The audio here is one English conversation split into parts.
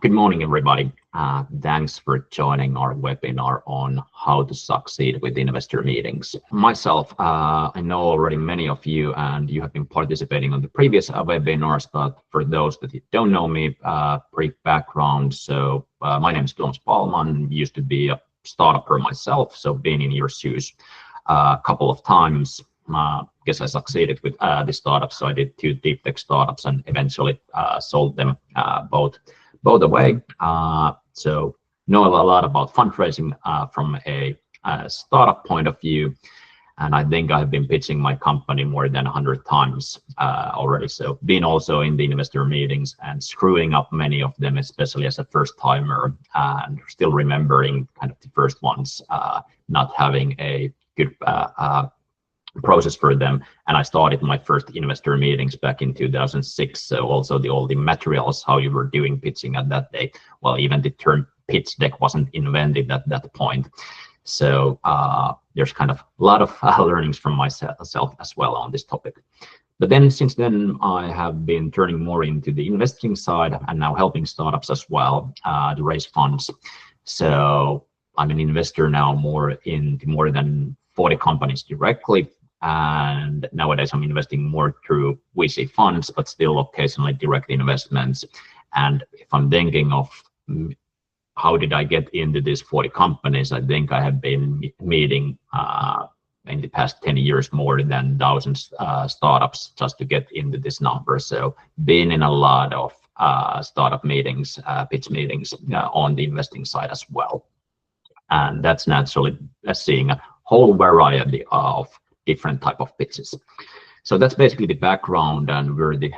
Good morning, everybody. Thanks for joining our webinar on how to succeed with investor meetings. Myself, I know already many of you, and you have been participating on the previous webinars, but for those that don't know me, brief background. So my name is Tuomas Pahlman, used to be a startupper myself, so been in your shoes a couple of times. Guess I succeeded with the startups. So I did 2 deep tech startups and eventually sold them both away. So know a lot about fundraising from a startup point of view. And I think I've been pitching my company more than 100 times already. So been also in the investor meetings and screwing up many of them, especially as a first timer, and still remembering kind of the first ones, not having a good process for them. And I started my first investor meetings back in 2006. So also all the materials, how you were doing pitching at that day. Well, even the term pitch deck wasn't invented at that point. So there's kind of a lot of learnings from myself as well on this topic. But then since then, I have been turning more into the investing side and now helping startups as well to raise funds. So I'm an investor now into more than 40 companies directly. And nowadays I'm investing more through VC funds, but still occasionally direct investments. And if I'm thinking of how did I get into these 40 companies, I think I have been meeting in the past 10 years more than thousands startups just to get into this number. So been in a lot of startup meetings, pitch meetings on the investing side as well. And that's naturally seeing a whole variety of different type of pitches. So that's basically the background and where the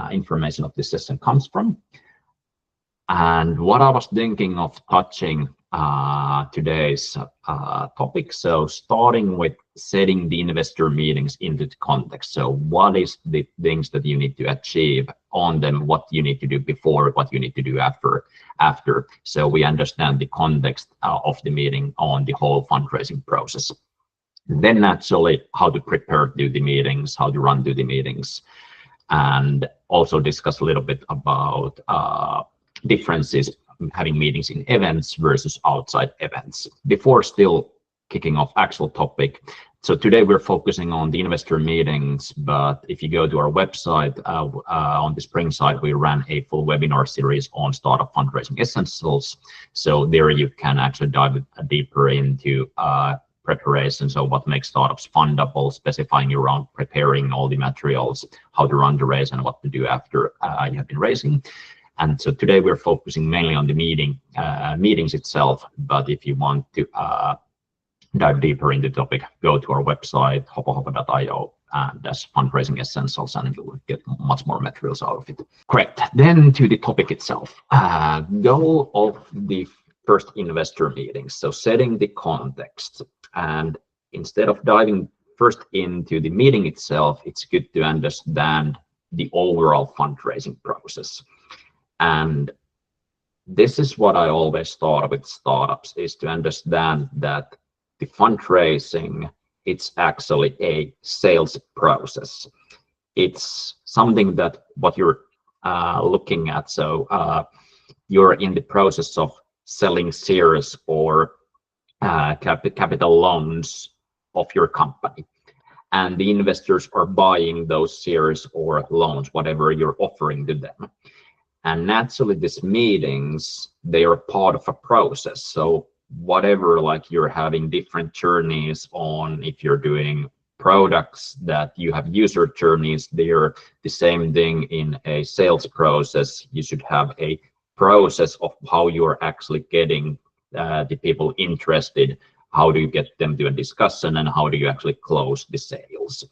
information of this session comes from. And what I was thinking of touching today's topic. So starting with setting the investor meetings into the context. So what is the things that you need to achieve on them, what you need to do before, what you need to do after. So we understand the context of the meeting on the whole fundraising process. Then naturally how to prepare to do the meetings, how to run to the meetings, and also discuss a little bit about differences having meetings in events versus outside events. Before still kicking off actual topic, so today we're focusing on the investor meetings, but if you go to our website, on the spring side, we ran a full webinar series on startup fundraising essentials. So there you can actually dive deeper into preparation, so what makes startups fundable, specifying around preparing all the materials, how to run the raise, and what to do after you have been raising. And so today we're focusing mainly on the meetings itself. But if you want to dive deeper into the topic, go to our website hopohopo.io and that's fundraising essentials, and you will get much more materials out of it. Correct. Then to the topic itself, goal of the first investor meetings. So setting the context. And instead of diving first into the meeting itself, it's good to understand the overall fundraising process. And this is what I always thought with startups, is to understand that the fundraising, it's actually a sales process. It's something that what you're looking at. So you're in the process of selling shares or capital loans of your company, and the investors are buying those shares or loans, whatever you're offering to them. And naturally these meetings, they are part of a process. So whatever, like you're having different journeys on, if you're doing products that you have user journeys, they're the same thing in a sales process. You should have a process of how you're actually getting the people interested, how do you get them to a discussion, and how do you actually close the sales.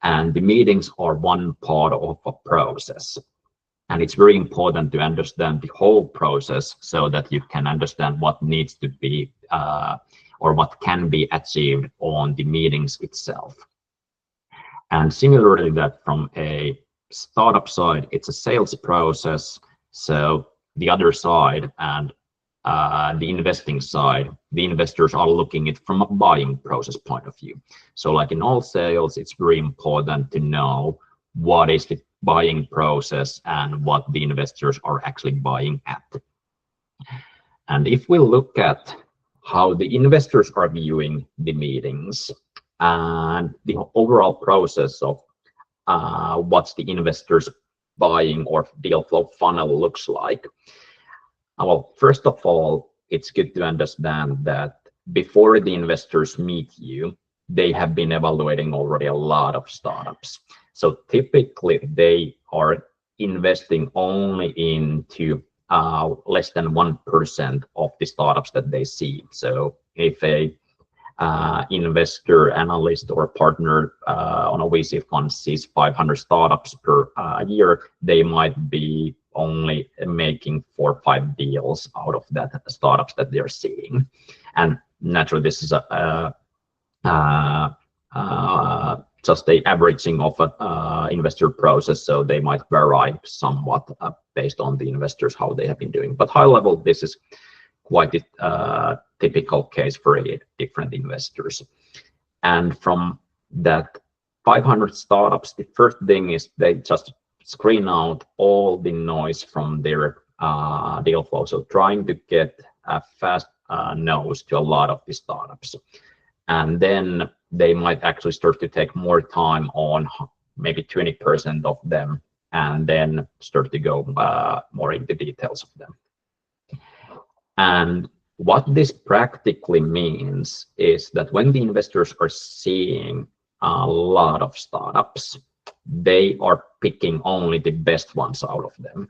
And the meetings are one part of a process. And it's very important to understand the whole process so that you can understand what needs to be or what can be achieved on the meetings itself. And similarly, that from a startup side, it's a sales process. So the other side and the investing side, the investors are looking at it from a buying process point of view. So like in all sales, it's very important to know what is the buying process and what the investors are actually buying at. And if we look at how the investors are viewing the meetings and the overall process of what's the investors buying or deal flow funnel looks like. Well, first of all, it's good to understand that before the investors meet you, they have been evaluating already a lot of startups. So typically they are investing only into less than 1% of the startups that they see. So if a investor, analyst, or partner on a VC fund sees 500 startups per year, they might be only making 4 or 5 deals out of that startups that they're seeing. And naturally, this is just the averaging of an investor process, so they might vary somewhat based on the investors, how they have been doing. But high level, this is quite a typical case for different investors. And from that 500 startups, the first thing is they just screen out all the noise from their deal flow. So trying to get a fast nose to a lot of the startups. And then they might actually start to take more time on maybe 20% of them, and then start to go more into details of them. And what this practically means is that when the investors are seeing a lot of startups, they are picking only the best ones out of them.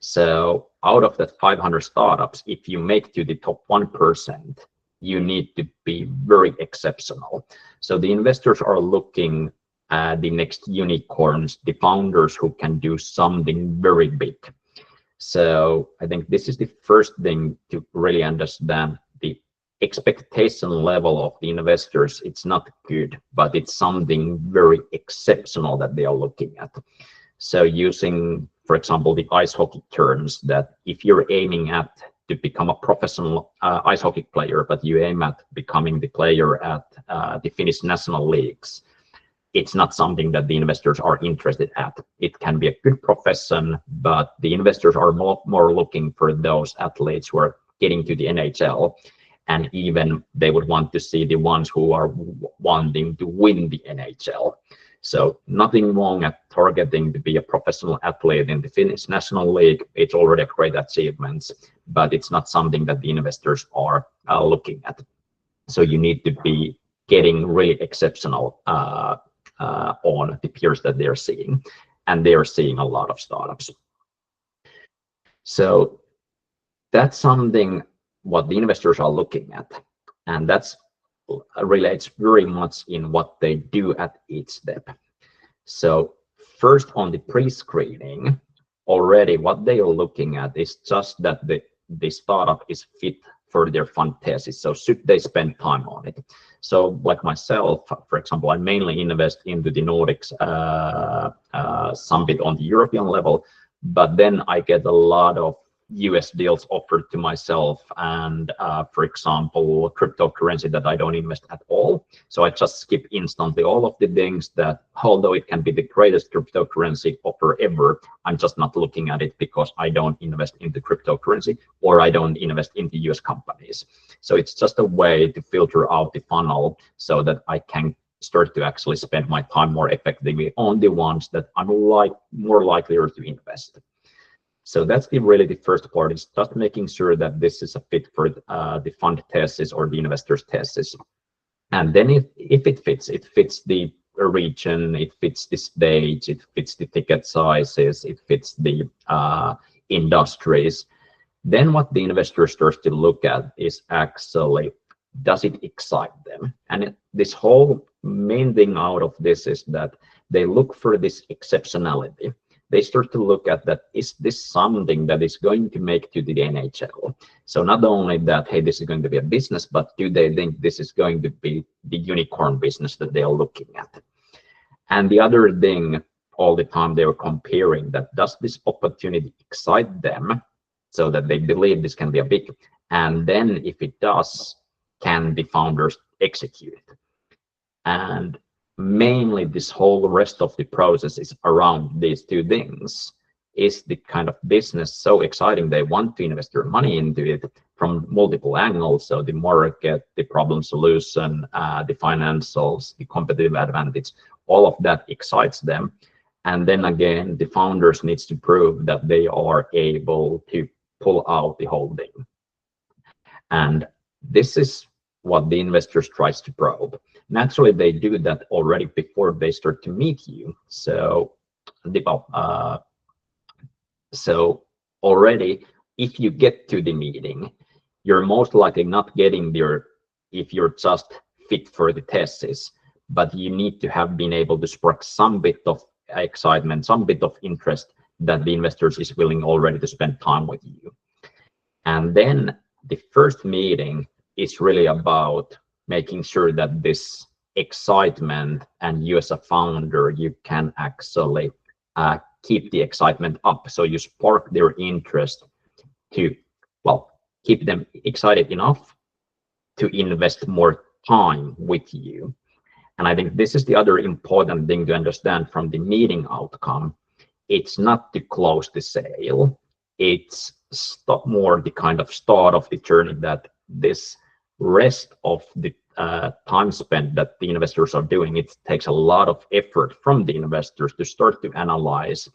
So out of that 500 startups, if you make to the top 1%, you need to be very exceptional. So the investors are looking at the next unicorns, the founders who can do something very big. So I think this is the first thing to really understand. The expectation level of the investors, it's not good, but it's something very exceptional that they are looking at. So using, for example, the ice hockey terms, that if you're aiming at to become a professional ice hockey player, but you aim at becoming the player at the Finnish national leagues, it's not something that the investors are interested at. It can be a good profession, but the investors are more looking for those athletes who are getting to the NHL, and even they would want to see the ones who are wanting to win the NHL. So nothing wrong at targeting to be a professional athlete in the Finnish National League. It's already a great achievement, but it's not something that the investors are looking at. So you need to be getting really exceptional on the peers that they're seeing, and they're seeing a lot of startups. So that's something what the investors are looking at, and that's relates very much in what they do at each step. So first, on the pre-screening, already what they are looking at is just that the startup is fit for their fund thesis. So should they spend time on it? So like myself, for example, I mainly invest into the Nordics, some bit on the European level, but then I get a lot of US deals offered to myself, and for example, cryptocurrency that I don't invest at all. So I just skip instantly all of the things that, although it can be the greatest cryptocurrency offer ever, I'm just not looking at it because I don't invest into cryptocurrency, or I don't invest into US companies. So it's just a way to filter out the funnel so that I can start to actually spend my time more effectively on the ones that I'm more likely to invest. So that's really the first part, is just making sure that this is a fit for the fund thesis or the investor's thesis. And then if it fits the region, it fits the stage, it fits the ticket sizes, it fits the industries, then what the investor starts to look at is actually, does it excite them? And this whole main thing out of this is that they look for this exceptionality. They start to look at that, is this something that is going to make to the NHL? So not only that, hey, this is going to be a business, but do they think this is going to be the unicorn business that they are looking at? And the other thing, all the time they were comparing that, does this opportunity excite them so that they believe this can be a big, and then if it does, can the founders execute it? And mainly this whole rest of the process is around these two things. Is the kind of business so exciting they want to invest their money into it from multiple angles? So the market, the problem solution, the financials, the competitive advantage, all of that excites them. And then again, the founders needs to prove that they are able to pull out the whole thing. And this is what the investors tries to probe. Naturally, they do that already before they start to meet you. So so already, if you get to the meeting, you're most likely not getting there if you're just fit for the thesis, but you need to have been able to spark some bit of excitement, some bit of interest that the investors is willing already to spend time with you. And then the first meeting is really about making sure that this excitement and you as a founder, you can actually keep the excitement up. So you spark their interest to, well, keep them excited enough to invest more time with you. And I think this is the other important thing to understand from the meeting outcome. It's not to close the sale. It's more the kind of start of the journey, that this rest of the time spent that the investors are doing, it takes a lot of effort from the investors to start to analyze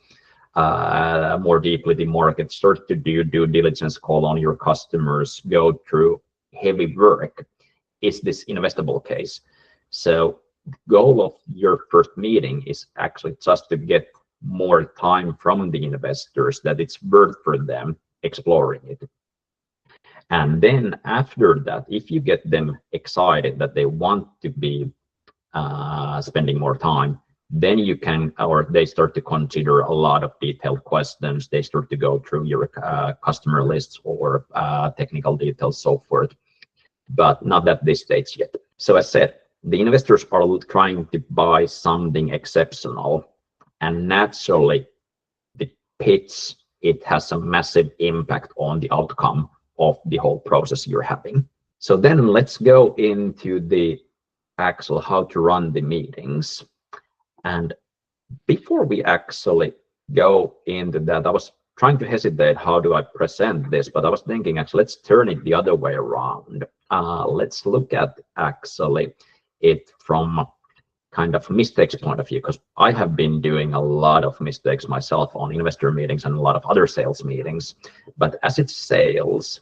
more deeply the market, start to do due diligence, call on your customers, go through heavy work. Is this investable case? So the goal of your first meeting is actually just to get more time from the investors that it's worth for them exploring it. And then after that, if you get them excited that they want to be spending more time, then you can, or they start to consider a lot of detailed questions. They start to go through your customer lists or technical details, so forth, but not at this stage yet. So as said, the investors are trying to buy something exceptional, and naturally the pitch, it has a massive impact on the outcome of the whole process you're having. So then let's go into the actual how to run the meetings. And before we actually go into that, I was trying to hesitate, how do I present this? But I was thinking, actually, let's turn it the other way around. Let's look at actually it from kind of mistakes point of view, because I have been doing a lot of mistakes myself on investor meetings and a lot of other sales meetings. But as it's sales,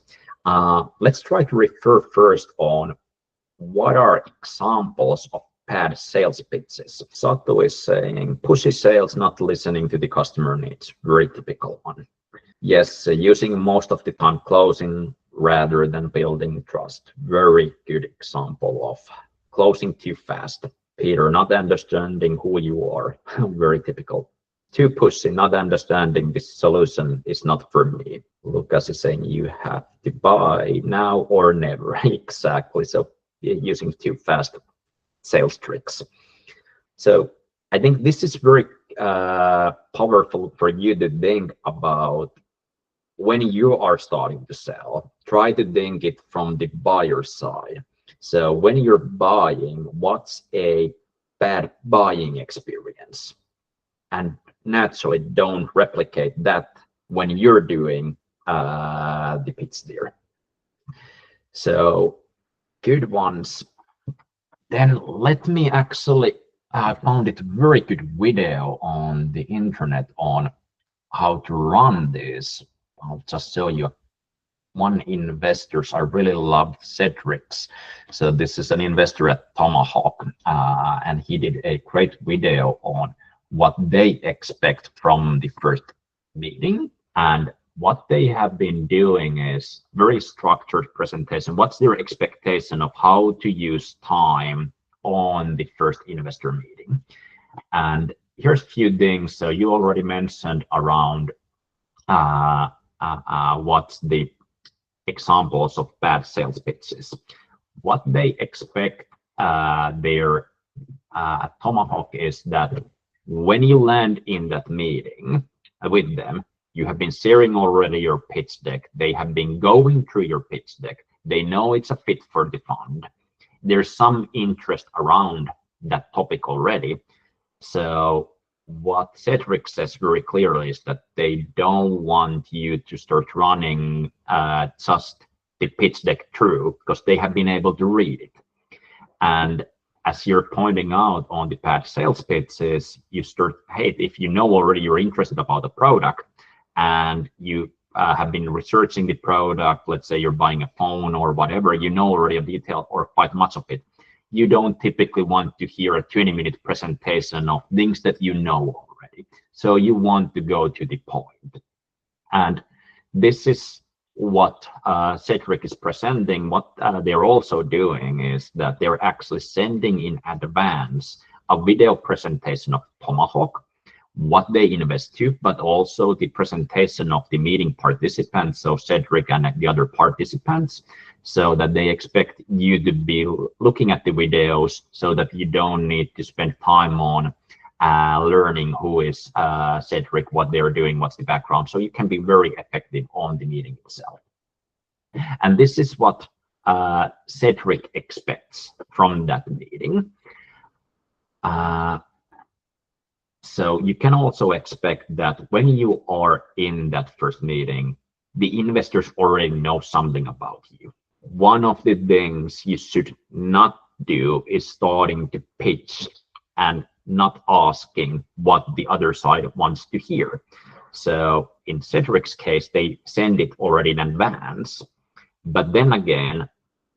let's try to refer first on what are examples of bad sales pitches. Sato is saying pushy sales, not listening to the customer needs. Very typical one. Yes, using most of the time closing rather than building trust. Very good example of closing too fast. Peter, not understanding who you are. Very typical. Too pushy, not understanding this solution is not for me. Lucas is saying you have to buy now or never. Exactly. So using too fast sales tricks. So I think this is very powerful for you to think about when you are starting to sell. Try to think it from the buyer side. So when you're buying, what's a bad buying experience? And naturally, don't replicate that when you're doing the pitch there. So good ones. Then let me actually, I found it very good video on the internet on how to run this. I'll just show you one investors. I really loved Cedric's. So this is an investor at Tomahawk, and he did a great video on what they expect from the first meeting. And what they have been doing is very structured presentation. What's their expectation of how to use time on the first investor meeting? And here's a few things. So you already mentioned around what's the examples of bad sales pitches. What they expect their Tomahawk is that when you land in that meeting with them, you have been sharing already your pitch deck. They have been going through your pitch deck. They know it's a fit for the fund. There's some interest around that topic already. So what Cedric says very clearly is that they don't want you to start running just the pitch deck through, because they have been able to read it. And as you're pointing out on the past sales pitches, you start, hey, if you know already you're interested about the product and you have been researching the product, let's say you're buying a phone or whatever, you know already a detail or quite much of it. You don't typically want to hear a 20-minute presentation of things that you know already. So you want to go to the point. And this is what Cedric is presenting. What they're also doing is that they're actually sending in advance a video presentation of Tomahawk, what they invest to, but also the presentation of the meeting participants, so Cedric and the other participants, so that they expect you to be looking at the videos so that you don't need to spend time on learning who is Cedric, what they're doing, what's the background. So you can be very effective on the meeting itself. And this is what Cedric expects from that meeting. So you can also expect that when you are in that first meeting, the investors already know something about you. One of the things you should not do is starting to pitch and not asking what the other side wants to hear. So in Cedric's case, they send it already in advance. But then again,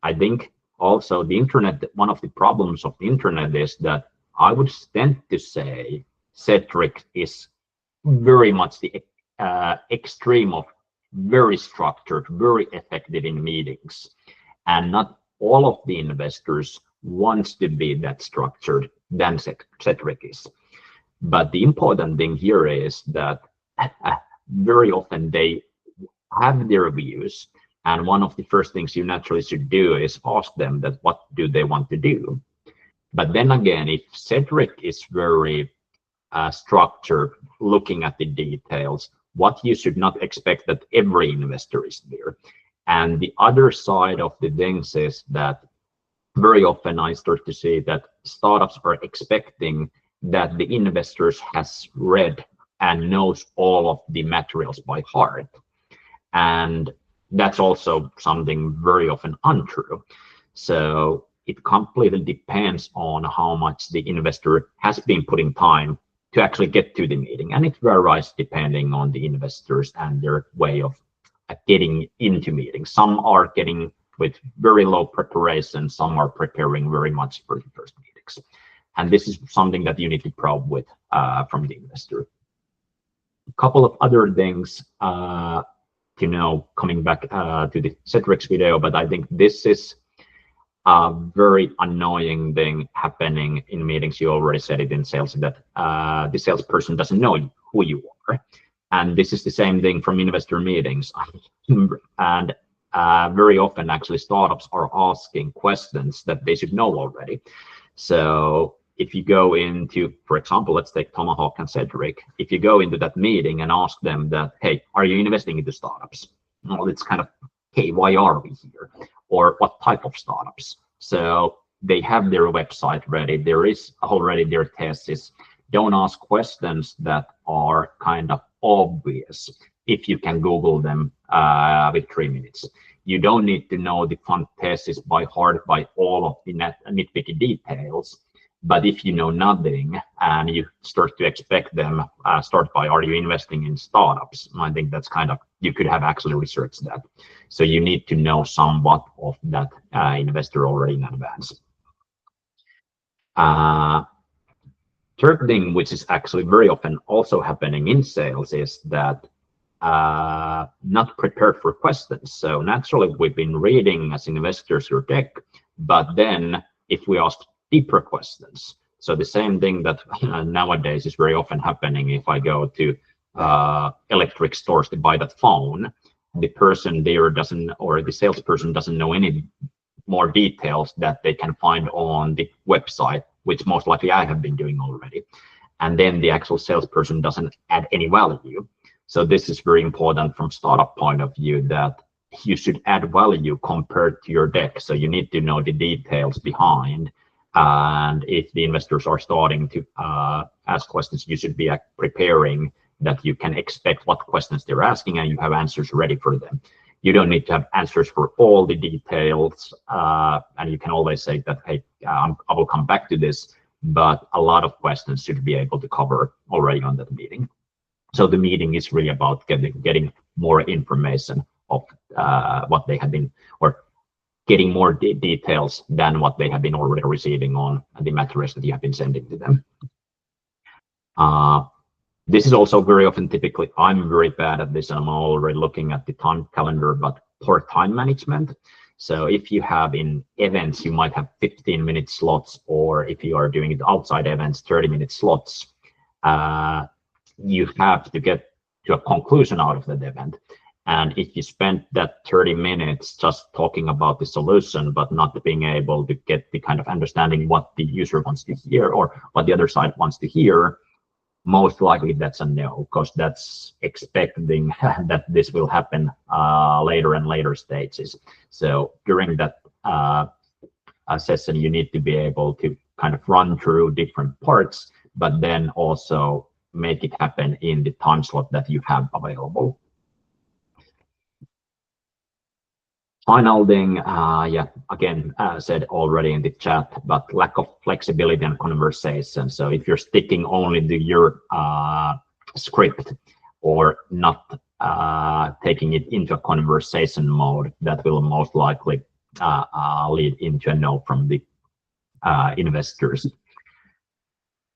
I think also the internet, one of the problems of the internet is that I would tend to say Cedric is very much the extreme of very structured, very effective in meetings. And not all of the investors wants to be that structured than Cedric is. But the important thing here is that very often they have their views. And one of the first things you naturally should do is ask them that what do they want to do. But then again, if Cedric is very structured, looking at the details, what you should not expect that every investor is there. And the other side of the things is that very often I start to see that startups are expecting that the investors has read and knows all of the materials by heart. And that's also something very often untrue. So it completely depends on how much the investor has been putting time to actually get to the meeting. And it varies depending on the investors and their way of getting into meetings. Some are getting with very low preparation, some are preparing very much for the first meetings. And this is something that you need to probe with from the investor. A couple of other things coming back to the Cedric's video, but I think this is a very annoying thing happening in meetings. You already said it in sales, that the salesperson doesn't know who you are. And this is the same thing from investor meetings. And very often actually startups are asking questions that they should know already. So if you go into, for example, let's take Tomahawk and Cedric, if you go into that meeting and ask them that, hey, are you investing into startups? Well, it's kind of, hey, why are we here? Or what type of startups? So they have their website ready. There is already their thesis. Don't ask questions that are kind of obvious if you can Google them with 3 minutes. You don't need to know the fund thesis by heart by all of the nitpicky details. But if you know nothing and you start to expect them, start by, are you investing in startups? I think that's kind of, you could have actually researched that. So you need to know somewhat of that investor already in advance. Third thing, which is actually very often also happening in sales, is that not prepared for questions. So naturally, we've been reading as investors your deck, but then if we ask deeper questions, so the same thing that nowadays is very often happening, if I go to electric stores to buy that phone, the person there doesn't, or the salesperson doesn't know any more details that they can find on the website, which most likely I have been doing already. And then the actual salesperson doesn't add any value. So this is very important from startup point of view, that you should add value compared to your deck. So you need to know the details behind And if the investors are starting to ask questions, you should be preparing that you can expect what questions they're asking and you have answers ready for them. You don't need to have answers for all the details, and you can always say that, hey, I will come back to this, but a lot of questions should be able to cover already on that meeting. So the meeting is really about getting more information of what they have been, or getting more details than what they have been already receiving on the materials that you have been sending to them. This is also very often, typically, I'm very bad at this, and I'm already looking at the time calendar, but for time management. So if you have in events, you might have 15-minute slots, or if you are doing it outside events, 30-minute slots. You have to get to a conclusion out of that event. And if you spend that 30 minutes just talking about the solution, but not being able to get the kind of understanding what the user wants to hear or what the other side wants to hear, most likely that's a no, because that's expecting that this will happen later and later stages. So during that session, you need to be able to kind of run through different parts, but then also make it happen in the time slot that you have available. Final thing, yeah, again, said already in the chat, but lack of flexibility and conversation. So if you're sticking only to your script or not taking it into a conversation mode, that will most likely lead into a no from the investors.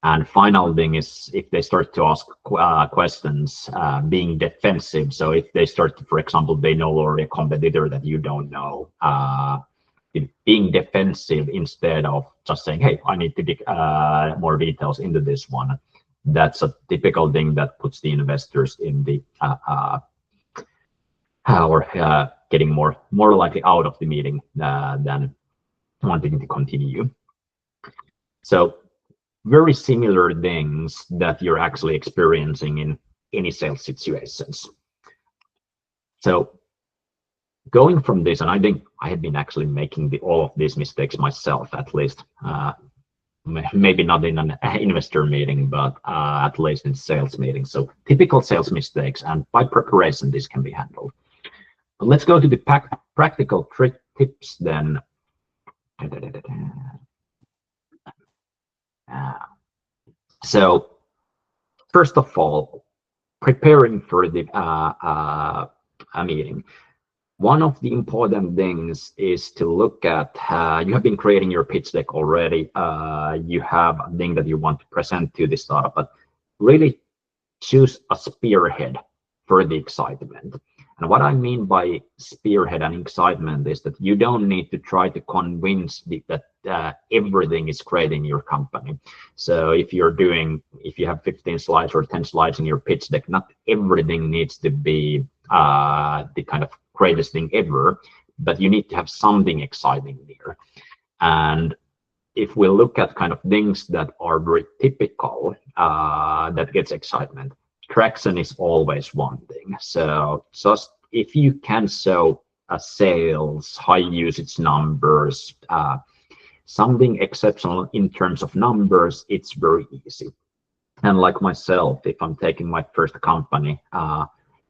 And final thing is if they start to ask questions, being defensive. So if they start to, for example, they know already a competitor that you don't know, being defensive instead of just saying, hey, I need to dig more details into this one. That's a typical thing that puts the investors in the getting more likely out of the meeting than wanting to continue. So very similar things that you're actually experiencing in any sales situations. So going from this, and I think I have been actually making all of these mistakes myself, at least, maybe not in an investor meeting, but at least in sales meetings. So typical sales mistakes, and by preparation, this can be handled. But let's go to the practical tips then. So first of all, preparing for the meeting. One of the important things is to look at, you have been creating your pitch deck already. You have a thing that you want to present to the startup, but really choose a spearhead for the excitement. And what I mean by spearhead and excitement is that you don't need to try to convince that everything is great in your company. So if you have 15 slides or 10 slides in your pitch deck, not everything needs to be the kind of greatest thing ever, but you need to have something exciting there. And if we look at kind of things that are very typical that gets excitement, traction is always one thing. So just if you can show sales, high usage numbers, something exceptional in terms of numbers, it's very easy. And like myself, if I'm taking my first company,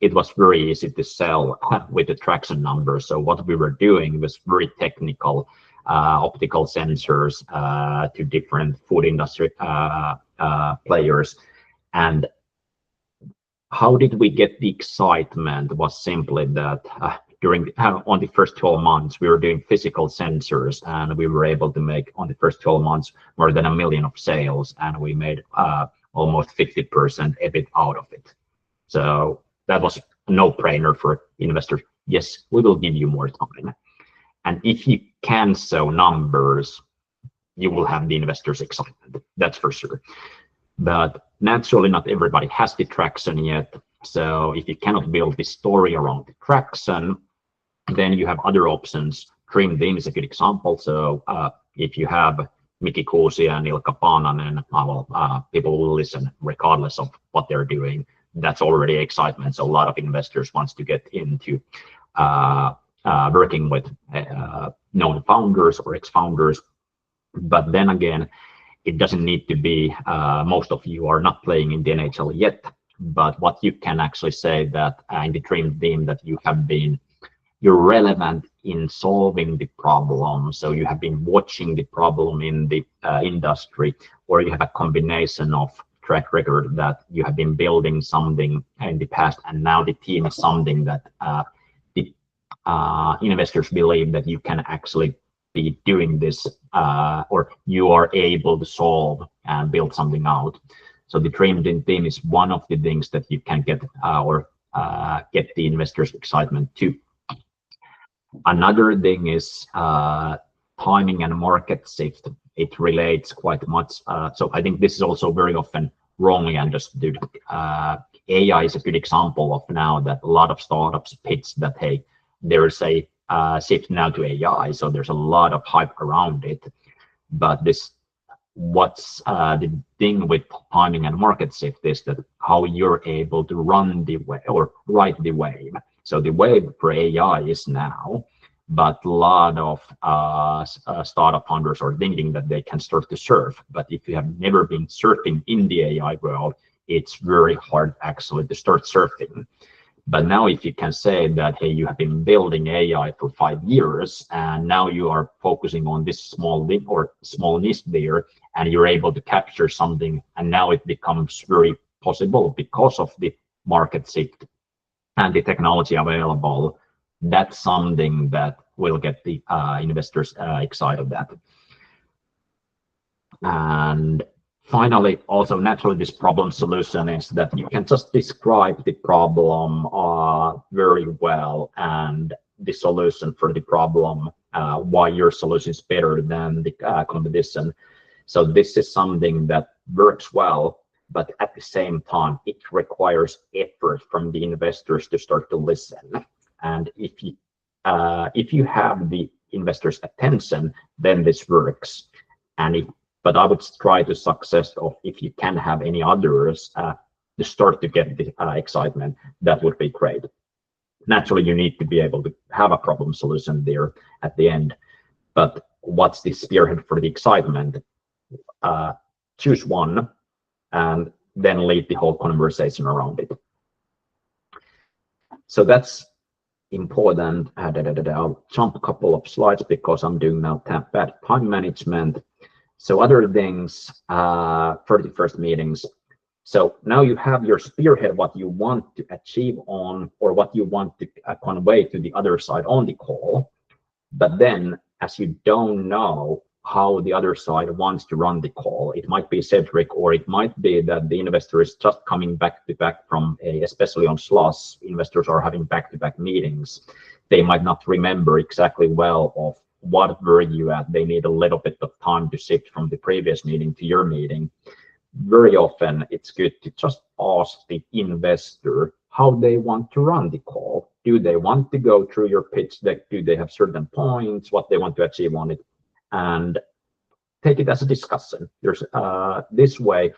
it was very easy to sell with the traction numbers. So what we were doing was very technical, optical sensors to different food industry players. And how did we get the excitement was simply that on the first 12 months, we were doing physical sensors, and we were able to make on the first 12 months more than $1 million of sales, and we made almost 50% EBIT out of it. So that was a no-brainer for investors. Yes, we will give you more time. And if you can show numbers, you will have the investors excited. That's for sure. But naturally, not everybody has the traction yet. So if you cannot build the story around the traction, then you have other options. Dream Team is a good example. So if you have Miki Kuusi and Ilkka Paananen, people will listen regardless of what they're doing. That's already excitement. So a lot of investors wants to get into working with known founders or ex-founders. But then again, it doesn't need to be, most of you are not playing in the NHL yet, but what you can actually say that in the dream team that you're relevant in solving the problem. So you have been watching the problem in the industry, or you have a combination of track record that you have been building something in the past, and now the team is something that the investors believe that you can actually be doing this, or you are able to solve and build something out. So the dream team is one of the things that you can get, or get the investors' excitement too. Another thing is timing and market shift. It relates quite much. So I think this is also very often wrongly understood. AI is a good example of now that a lot of startups pitch that, hey, there's a shift now to AI, so there's a lot of hype around it. But what's the thing with timing and market shift is that how you're able to run the wave or ride the wave. So the wave for AI is now, but a lot of startup founders are thinking that they can start to surf. But if you have never been surfing in the AI world, it's very hard actually to start surfing. But now if you can say that, hey, you have been building AI for 5 years, and now you are focusing on this small thing or small niche there, and you're able to capture something, and now it becomes very possible because of the market shift and the technology available, that's something that will get the investors excited about. And finally, also naturally, this problem solution is that you can just describe the problem very well, and the solution for the problem, why your solution is better than the competition. So this is something that works well, but at the same time, it requires effort from the investors to start to listen. And if you have the investors' attention, then this works. But I would try to success of if you can have any others to start to get the excitement, that would be great. Naturally, you need to be able to have a problem solution there at the end. But what's the spearhead for the excitement? Choose one and then lead the whole conversation around it. So that's important. I'll jump a couple of slides because I'm doing now bad time management. So other things for the first meetings. So now you have your spearhead, what you want to achieve on, or what you want to convey to the other side on the call. But then, as you don't know how the other side wants to run the call, it might be Cedric, or it might be that the investor is just coming back to back from especially on Slush, investors are having back-to-back meetings. They might not remember exactly well of what were you at. They need a little bit of time to shift from the previous meeting to your meeting. Very often it's good to just ask the investor how they want to run the call. Do they want to go through your pitch deck? Do they have certain points, what they want to achieve on it? And take it as a discussion. There's this way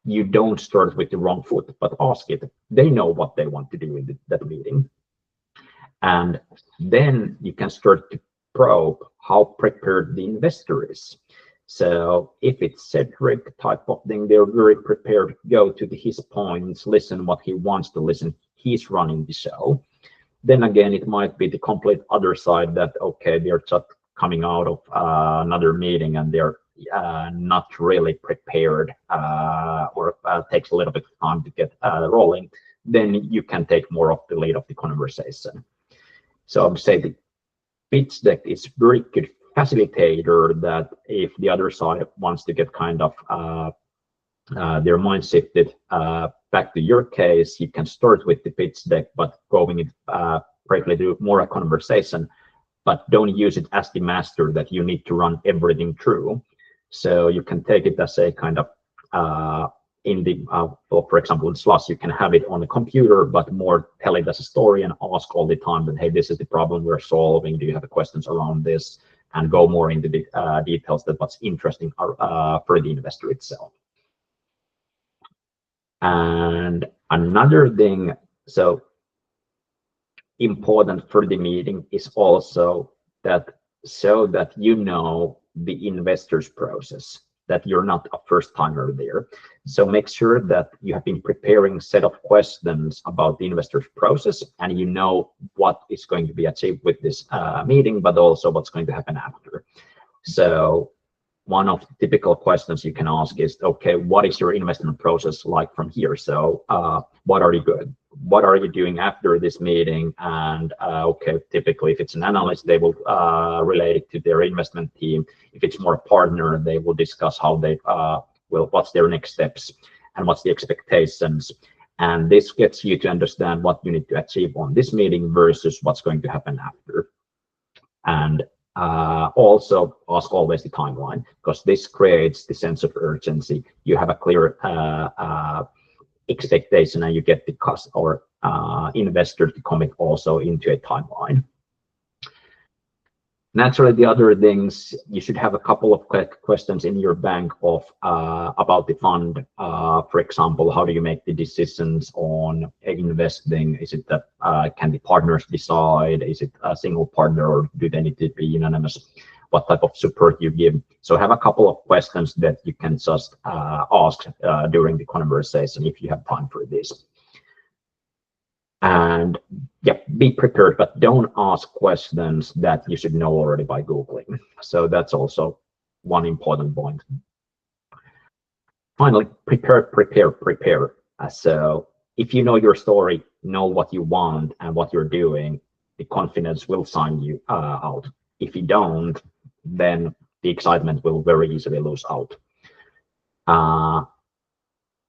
you don't start with the wrong foot, but ask it. They know what they want to do in that meeting. And then you can start to probe how prepared the investor is. So if it's Cedric type of thing, they're very prepared to go to his points, listen what he wants to listen. He's running the show. Then again, it might be the complete other side that, okay, they're just coming out of another meeting and they're not really prepared, or takes a little bit of time to get rolling. Then you can take more of the lead of the conversation. So I would say the pitch deck is very good facilitator that if the other side wants to get kind of their mind shifted back to your case, you can start with the pitch deck, but going it briefly to more a conversation, but don't use it as the master that you need to run everything through. So you can take it as a kind of in the for example in Slush, you can have it on the computer, but more tell it as a story and ask all the time that, hey, this is the problem we're solving, do you have questions around this, and go more into the details that what's interesting for the investor itself. And another thing, so important for the meeting is also that, so that you know the investors process, that you're not a first timer there. So make sure that you have been preparing a set of questions about the investors process, and you know what is going to be achieved with this meeting, but also what's going to happen after. So one of the typical questions you can ask is, okay, what is your investment process like from here? So what are you doing after this meeting? And okay, typically if it's an analyst, they will relate it to their investment team. If it's more a partner, they will discuss how they what's their next steps and what's the expectations. And this gets you to understand what you need to achieve on this meeting versus what's going to happen after. And also ask always the timeline, because this creates the sense of urgency. You have a clear expectation, and you get the cost or investor to commit also into a timeline. Naturally, the other things, you should have a couple of questions in your bank of about the fund. For example, how do you make the decisions on investing? Is it that can the partners decide? Is it a single partner, or do they need to be unanimous? What type of support you give? So have a couple of questions that you can just ask during the conversation if you have time for this. And yeah, be prepared, but don't ask questions that you should know already by Googling. So that's also one important point. Finally, prepare. So if you know your story, know what you want and what you're doing, the confidence will sign you out. If you don't, then the excitement will very easily lose out.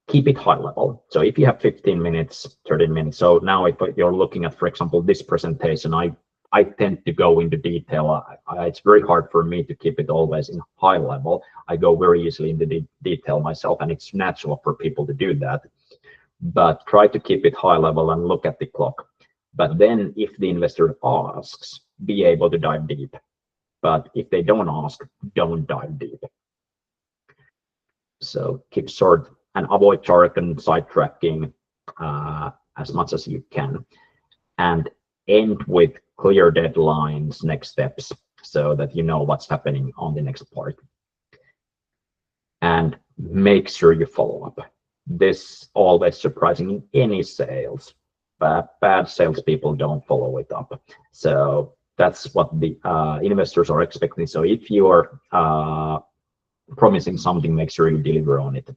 Keep it high level. So if you have 15 minutes, 30 minutes, so now if you're looking at, for example, this presentation, I tend to go into detail. It's very hard for me to keep it always in high level. I go very easily into detail myself, and it's natural for people to do that. But try to keep it high level and look at the clock. But then if the investor asks, be able to dive deep. But if they don't ask, don't dive deep. So keep short and avoid jargon, sidetracking as much as you can, and end with clear deadlines, next steps, so that you know what's happening on the next part. And make sure you follow up. This always surprising in any sales, but bad salespeople don't follow it up. So that's what the investors are expecting. So if you are promising something, make sure you deliver on it.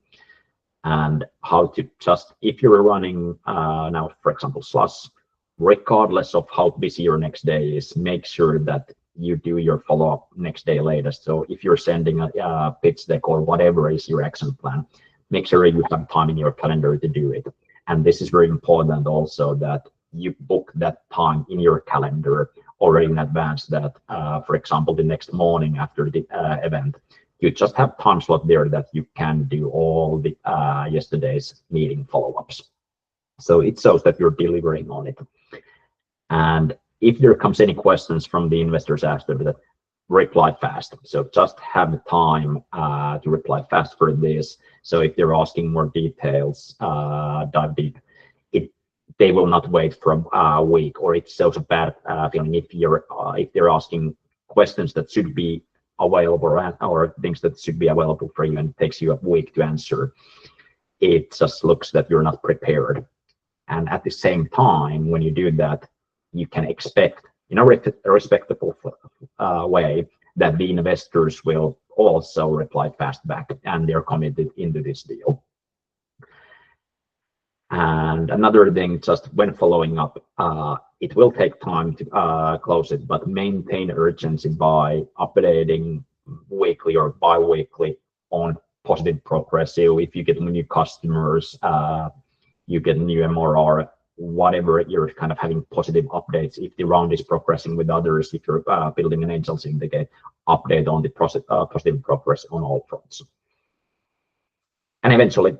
And how to just, if you're running now, for example, Slush, regardless of how busy your next day is, make sure that you do your follow-up next day latest. So if you're sending a pitch deck or whatever is your action plan, make sure you have time in your calendar to do it. And this is very important also, that you book that time in your calendar already in advance, that for example, the next morning after the event, you just have time slot there that you can do all the yesterday's meeting follow-ups. So it shows that you're delivering on it. And if there comes any questions from the investors after that, reply fast. So just have time to reply fast for this. So if they're asking more details, dive deep. They will not wait for a week, or it shows a bad feeling if they're asking questions that should be available, or things that should be available for you, and it takes you a week to answer. It just looks that you're not prepared. And at the same time, when you do that, you can expect in a respectable way that the investors will also reply fast back, and they're committed into this deal. And another thing, just when following up, it will take time to close it, but maintain urgency by updating weekly or bi-weekly on positive progress. So if you get new customers, you get new MRR, whatever, you're kind of having positive updates. If the round is progressing with others, if you're building an angel syndicate, update on the positive progress on all fronts. And eventually,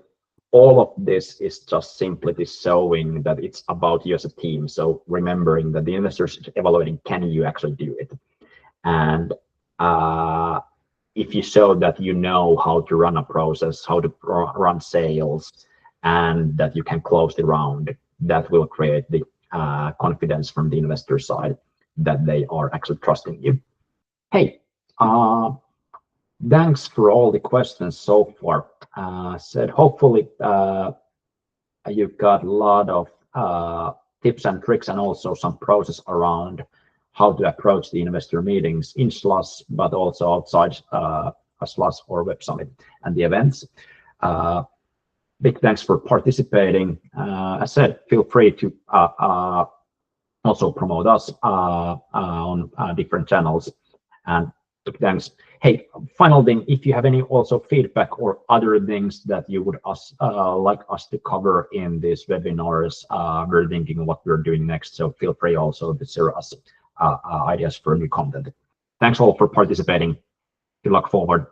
all of this is just simply showing that it's about you as a team. So remembering that the investors is evaluating, can you actually do it? And if you show that you know how to run a process, how to run sales, and that you can close the round, that will create the confidence from the investor side that they are actually trusting you. Hey, thanks for all the questions so far. Said hopefully you've got a lot of tips and tricks and also some process around how to approach the investor meetings in Slush, but also outside a Slush or Web Summit and the events. Big thanks for participating. As I said, feel free to also promote us on different channels. And big thanks. Hey, final thing, if you have any also feedback or other things that you would like us to cover in these webinars, we're thinking what we're doing next. So feel free also to share us ideas for new content. Thanks all for participating. Good luck forward.